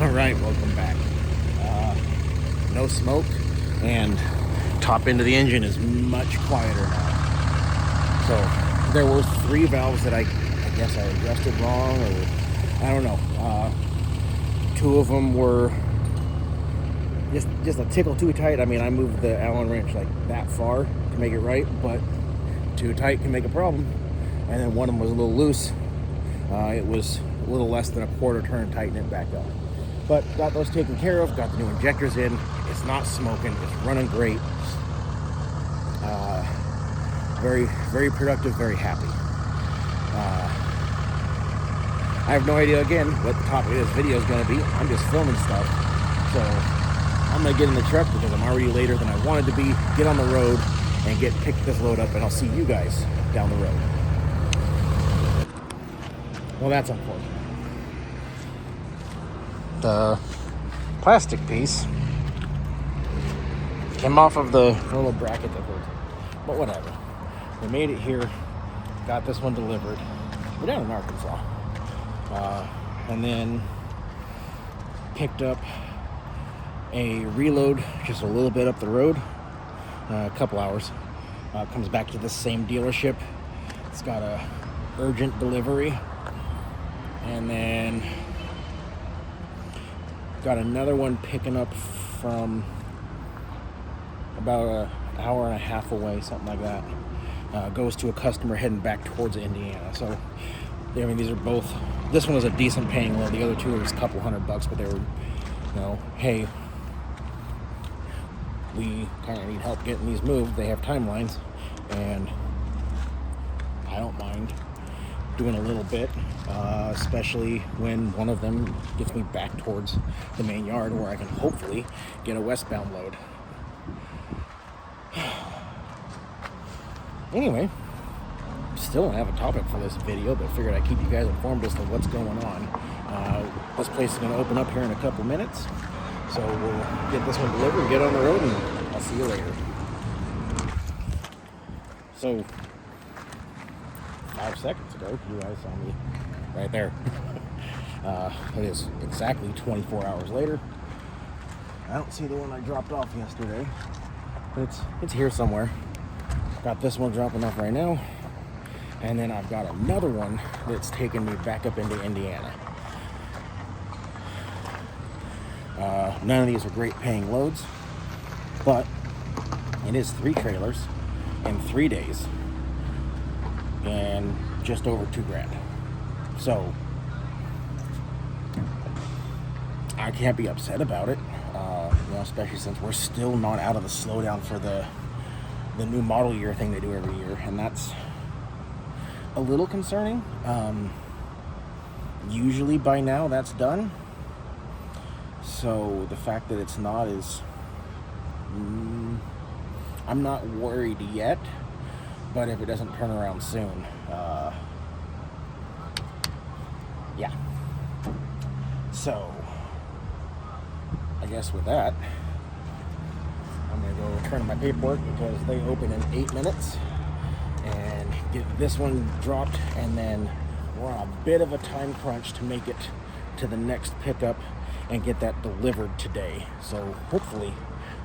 All right, welcome back. No smoke, and top end of the engine is much quieter now. So there were 3 valves that I guess I adjusted wrong, or I don't know. 2 of them were just a tickle too tight. I mean, I moved the Allen wrench like that far to make it right, but too tight can make a problem. And then one of them was a little loose. It was a little less than a quarter turn, tighten it back up. But got those taken care of, got the new injectors in. It's not smoking, it's running great. Very, very productive, very happy. I have no idea, again, what the topic of this video is going to be. I'm just filming stuff. So I'm going to get in the truck because I'm already later than I wanted to be. Get on the road and pick this load up, and I'll see you guys down the road. Well, that's unfortunate. The plastic piece came off of the little bracket that goes, but whatever. We made it here, got this one delivered. We're down in Arkansas. And then picked up a reload just a little bit up the road, a couple hours. Comes back to the same dealership. It's got a urgent delivery. And then got another one picking up from about an hour and a half away, something like that. Goes to a customer heading back towards Indiana. So, I mean, these are both, this one was a decent paying load. The other two were just a couple $100, but they were, you know, hey, we kind of need help getting these moved. They have timelines, and I don't mind doing a little bit, especially when one of them gets me back towards the main yard where I can hopefully get a westbound load. Anyway, still don't have a topic for this video, but figured I'd keep you guys informed as to what's going on. This place is going to open up here in a couple minutes, so we'll get this one delivered, get on the road, and I'll see you later. So 5 seconds ago, you guys saw me right there. It is exactly 24 hours later. I don't see the one I dropped off yesterday, but it's here somewhere. Got this one dropping off right now, and then I've got another one that's taking me back up into Indiana. None of these are great paying loads, but it is 3 trailers in 3 days and just over $2,000. So I can't be upset about it, especially since we're still not out of the slowdown for the new model year thing they do every year, and that's a little concerning. Usually by now that's done, so the fact that it's not is, I'm not worried yet, but if it doesn't turn around soon, yeah. So I guess with that, I'm gonna go return my paperwork because they open in 8 minutes, and get this one dropped, and then we're on a bit of a time crunch to make it to the next pickup and get that delivered today. So hopefully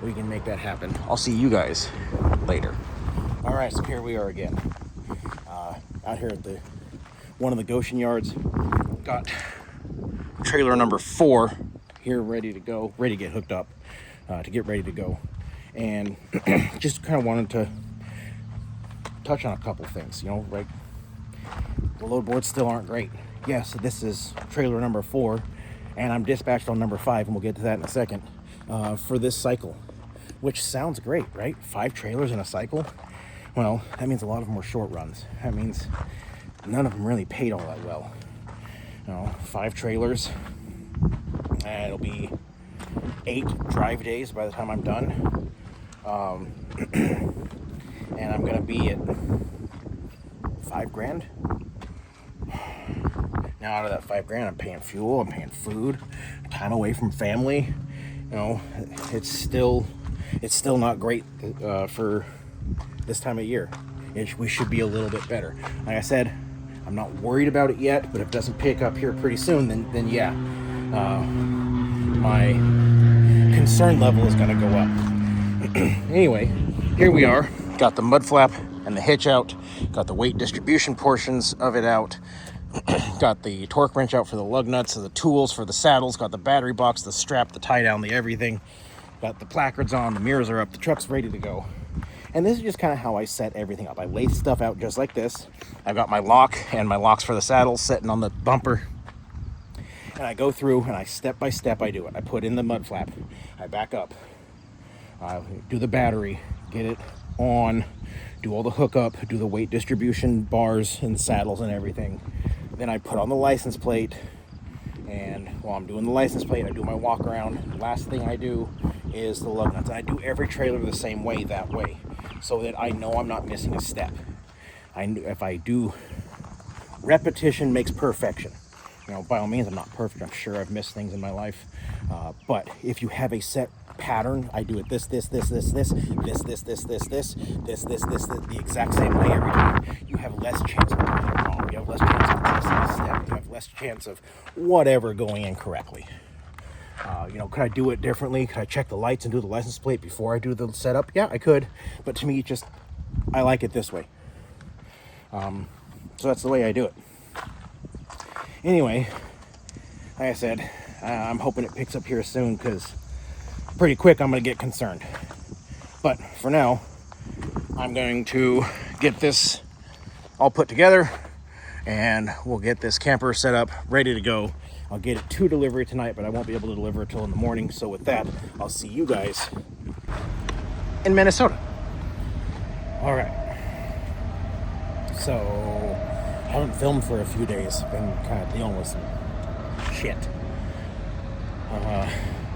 we can make that happen. I'll see you guys later. All right, so here we are again, out here at one of the Goshen yards. Got trailer number 4 here ready to go, ready to get hooked up, to get ready to go. And just kind of wanted to touch on a couple things, like the load boards still aren't great. Yes, this is trailer number 4, and I'm dispatched on number 5, and we'll get to that in a second, for this cycle, which sounds great, right? 5 trailers in a cycle. Well, that means a lot of them were short runs. That means none of them really paid all that well. 5 trailers, and it'll be 8 drive days by the time I'm done. And I'm gonna be at $5,000. Now out of that $5,000, I'm paying fuel, I'm paying food, time away from family. It's still not great for this time of year. We should be a little bit better. Like I said, I'm not worried about it yet, but if it doesn't pick up here pretty soon, then yeah. my concern level is going to go up. Anyway, here we are. Got the mud flap and the hitch out. Got the weight distribution portions of it out. Got the torque wrench out for the lug nuts, the tools for the saddles. Got the battery box, the strap, the tie down, the everything. Got the placards on, the mirrors are up, the truck's ready to go. And this is just kind of how I set everything up. I lay stuff out just like this. I've got my lock and my locks for the saddles sitting on the bumper. And I go through and I step by step I do it. I put in the mud flap. I back up. I do the battery, get it on, do all the hookup, do the weight distribution bars and saddles and everything. Then I put on the license plate, and while I'm doing the license plate, I do my walk around. Last thing I do is the lug nuts. I do every trailer the same way, that way, so that I know I'm not missing a step. If I do, repetition makes perfection. You know, by all means, I'm not perfect. I'm sure I've missed things in my life. But if you have a set pattern, I do it this, the exact same way every time. You have less chance of doing it wrong. You have less chance of missing a step. You have less chance of whatever going incorrectly. Could I do it differently? Could I check the lights and do the license plate before I do the setup? Yeah, I could. But to me, I like it this way. So that's the way I do it. Anyway, like I said, I'm hoping it picks up here soon, because pretty quick I'm going to get concerned. But for now, I'm going to get this all put together, and we'll get this camper set up, ready to go. I'll get it to delivery tonight, but I won't be able to deliver it till in the morning. So with that, I'll see you guys in Minnesota. All right. So I haven't filmed for a few days. Been kind of dealing with some shit.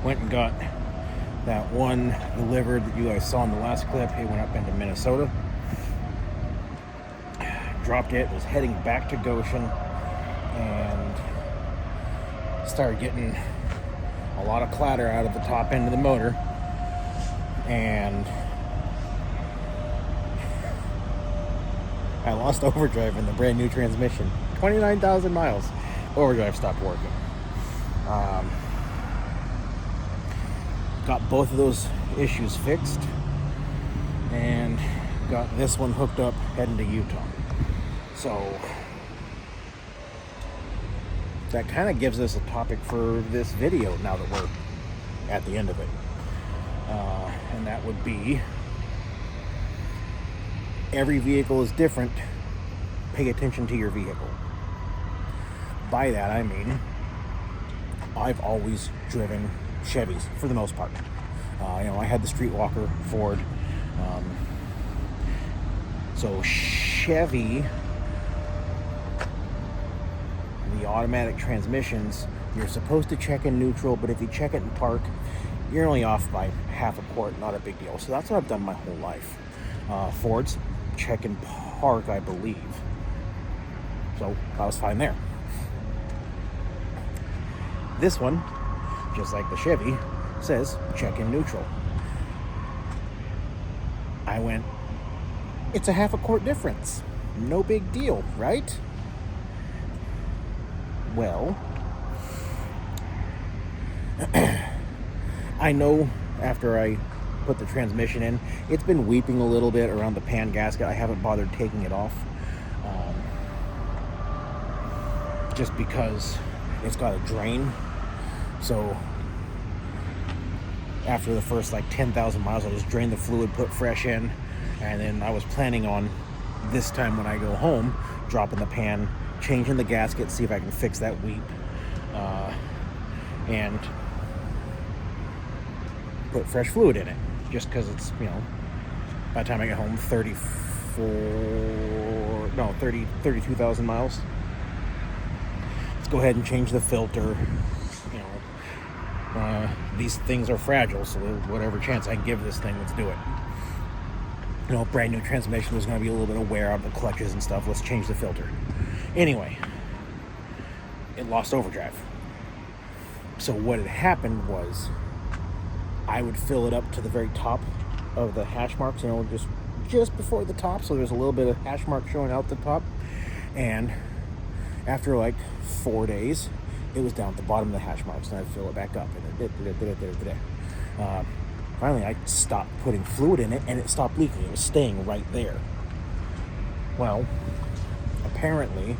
Went and got that one delivered that you guys saw in the last clip. It went up into Minnesota. Dropped it, was heading back to Goshen, and started getting a lot of clatter out of the top end of the motor. And I lost overdrive in the brand new transmission. 29,000 miles. Overdrive stopped working. Got both of those issues fixed, and got this one hooked up heading to Utah. So that kind of gives us a topic for this video now that we're at the end of it. And that would be, every vehicle is different. Pay attention to your vehicle. By that I mean, I've always driven Chevys for the most part. I had the Streetwalker Ford. So Chevy, the automatic transmissions, you're supposed to check in neutral, but if you check it in park, you're only off by half a quart, not a big deal. So that's what I've done my whole life. Fords, check in park, I believe. So I was fine there. This one, just like the Chevy, says check in neutral. I went, it's a half a quart difference. No big deal, right? Well, I know after I put the transmission in, it's been weeping a little bit around the pan gasket. I haven't bothered taking it off. Just because it's got a drain. So after the first 10,000 miles, I just drained the fluid, put fresh in, and then I was planning on this time when I go home, dropping the pan, changing the gasket, see if I can fix that weep, and put fresh fluid in it, just because it's, by the time I get home, 32,000 miles. Let's go ahead and change the filter. These things are fragile, so whatever chance I can give this thing, let's do it. Brand new transmission, there's going to be a little bit of wear on the clutches and stuff. Let's change the filter. Anyway, it lost overdrive. So what had happened was, I would fill it up to the very top of the hash marks, just before the top, so there's a little bit of hash mark showing out the top. And after 4 days, it was down at the bottom of the hash marks, and I'd fill it back up, and finally I stopped putting fluid in it, and it stopped leaking. It was staying right there. Well, apparently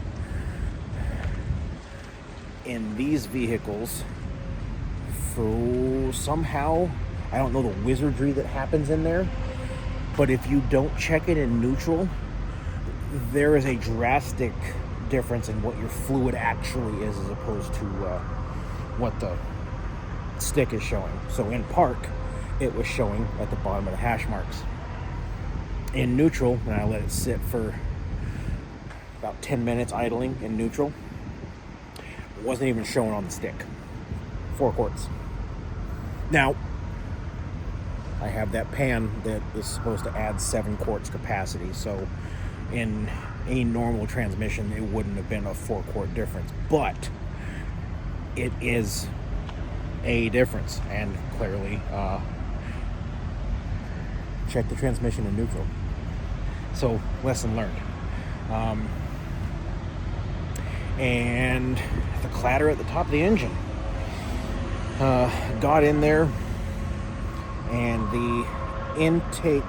in these vehicles, for somehow, I don't know the wizardry that happens in there, but if you don't check it in neutral, there is a drastic difference in what your fluid actually is as opposed to what the stick is showing. So in park, it was showing at the bottom of the hash marks. In neutral, when I let it sit for about 10 minutes idling in neutral, it wasn't even showing on the stick. 4 quarts. Now, I have that pan that is supposed to add 7 quarts capacity, so in a normal transmission it wouldn't have been a 4 quart difference, but it is a difference, and clearly check the transmission in neutral. So lesson learned. And the clatter at the top of the engine, got in there, and the intake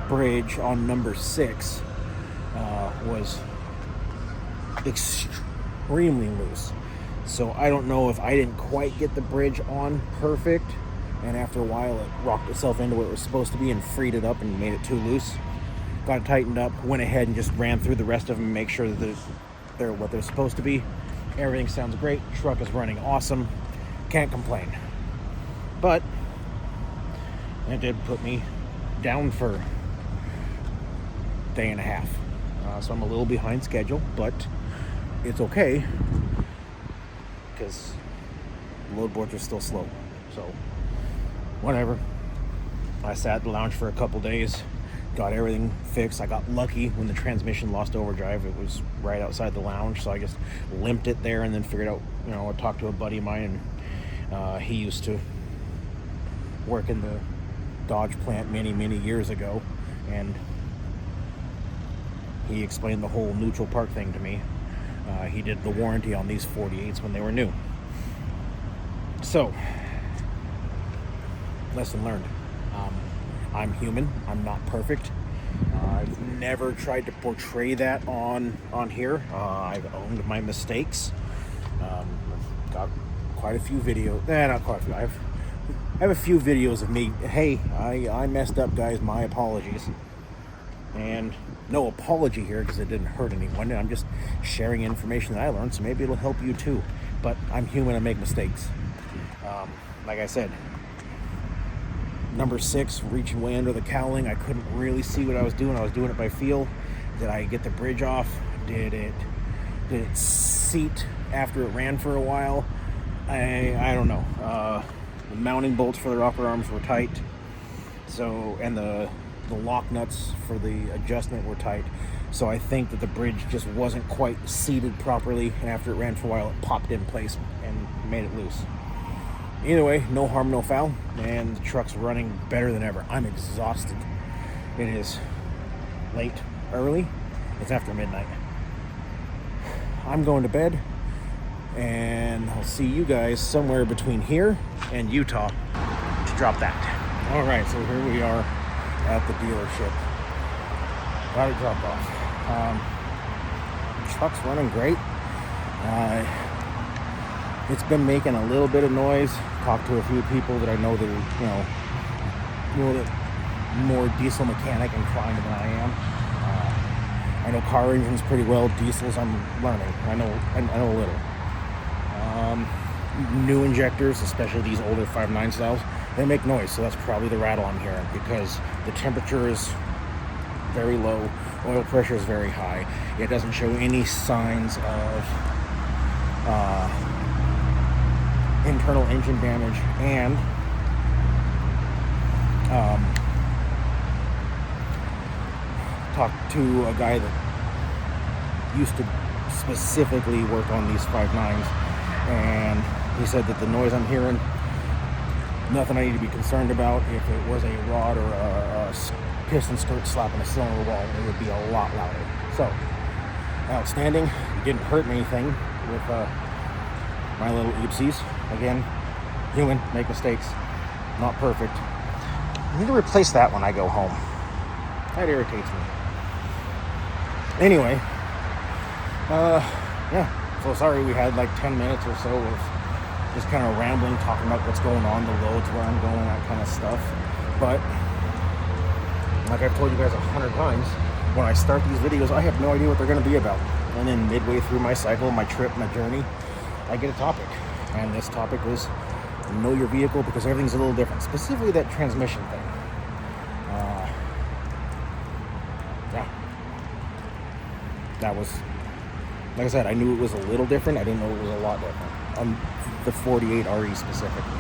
bridge on number 6 was extremely loose. So I don't know if I didn't quite get the bridge on perfect, and after a while it rocked itself into where it was supposed to be and freed it up and made it too loose. Got it tightened up, went ahead and just ran through the rest of them, make sure that they're what they're supposed to be. Everything sounds great. Truck is running awesome. Can't complain. But it did put me down for a day and a half. So I'm a little behind schedule, but it's okay because load boards are still slow. So whatever. I sat at the lounge for a couple days, got everything fixed. I got lucky when the transmission lost overdrive. It was right outside the lounge, so I just limped it there and then figured out, I talked to a buddy of mine, and he used to work in the Dodge plant many years ago, and he explained the whole neutral park thing to me. He did the warranty on these 48s when they were new. So, lesson learned. I'm human. I'm not perfect. I've never tried to portray that on here. I've owned my mistakes. Got quite a few videos. Not quite a few. I have a few videos of me. Hey, I messed up, guys. My apologies. And no apology here because it didn't hurt anyone. I'm just sharing information that I learned, so maybe it'll help you too. But I'm human. I make mistakes. Like I said, number 6, reaching way under the cowling. I couldn't really see what I was doing. I was doing it by feel. Did I get the bridge off? Did it seat after it ran for a while? I don't know. The mounting bolts for the rocker arms were tight. So, and the lock nuts for the adjustment were tight. So I think that the bridge just wasn't quite seated properly, and after it ran for a while it popped in place and made it loose. Either way, no harm, no foul, and the truck's running better than ever. I'm exhausted. It is early. It's after midnight. I'm going to bed, and I'll see you guys somewhere between here and Utah to drop that. All right, so here we are at the dealership. Got it dropped off. Truck's running great. It's been making a little bit of noise. Talked to a few people that I know that are, a little bit more diesel mechanic inclined than I am. I know car engines pretty well. Diesels, I'm learning. I know a little. New injectors, especially these older 5.9 styles, they make noise, so that's probably the rattle I'm hearing because the temperature is very low, oil pressure is very high. It doesn't show any signs of internal engine damage, and talked to a guy that used to specifically work on these 5.9s, and he said that the noise I'm hearing, nothing I need to be concerned about. If it was a rod or a piston skirt slapping a cylinder wall, it would be a lot louder. So, outstanding. It didn't hurt anything with my little oopsies. Again, human, make mistakes, not perfect. I need to replace that when I go home. That irritates me. Anyway, yeah, so sorry we had like 10 minutes or so of just kind of rambling, talking about what's going on, the loads, where I'm going, that kind of stuff. But like I've told you guys 100 times, when I start these videos, I have no idea what they're going to be about. And then midway through my cycle, my trip, my journey, I get a topic. And this topic was know your vehicle, because everything's a little different. Specifically that transmission thing. Yeah. That was, like I said, I knew it was a little different. I didn't know it was a lot different. On the 48 RE specifically.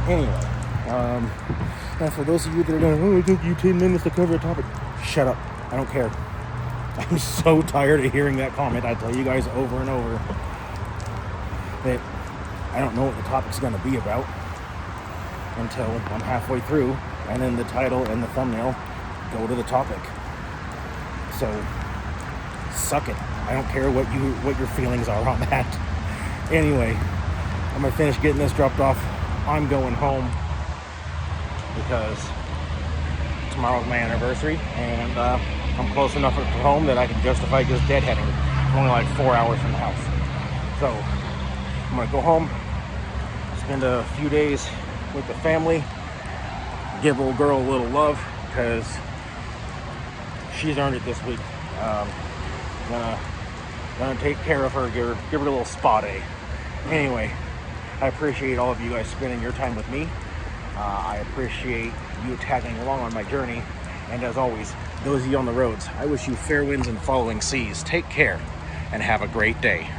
Anyway, and for those of you that are going, oh, it took you 10 minutes to cover a topic. Shut up. I don't care. I'm so tired of hearing that comment. I tell you guys over and over that I don't know what the topic's going to be about until I'm halfway through, and then the title and the thumbnail go to the topic. So, suck it. I don't care what your feelings are on that. Anyway, I'm going to finish getting this dropped off. I'm going home because tomorrow's my anniversary, and I'm close enough to home that I can justify just deadheading. I'm only like 4 hours from the house. So, I'm going to go home, spend a few days with the family, give old girl a little love, because she's earned it this week. Gonna take care of her, give her a little spa day. Anyway, I appreciate all of you guys spending your time with me. I appreciate you tagging along on my journey. And as always, those of you on the roads, I wish you fair winds and following seas. Take care and have a great day.